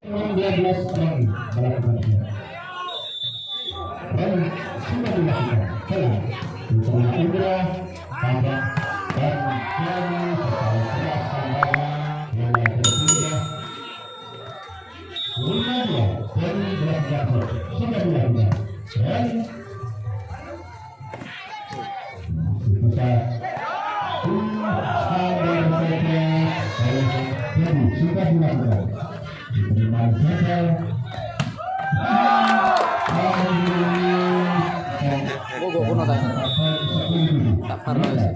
12 orang melakukannya. Dan sudah dilakukan telah Utama Indra pada dan Kiani setelah keras tambahnya yang ketiga Ulmania dari Berat Jatuh sudah dilakukan dan kita sudah dilakukan penerimaan gagal Bogo kuno tanya tak parah sih.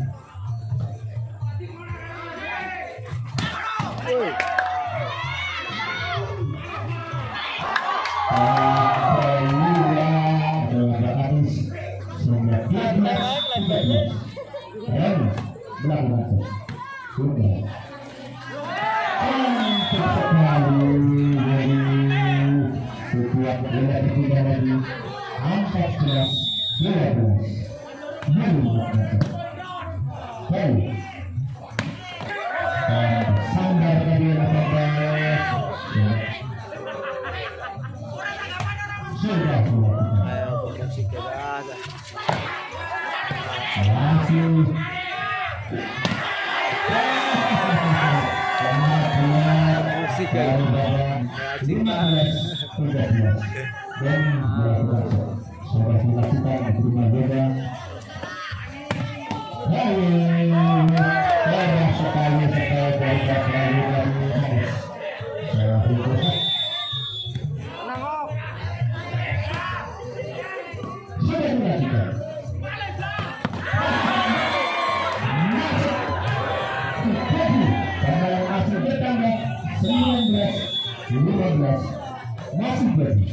Masih bagi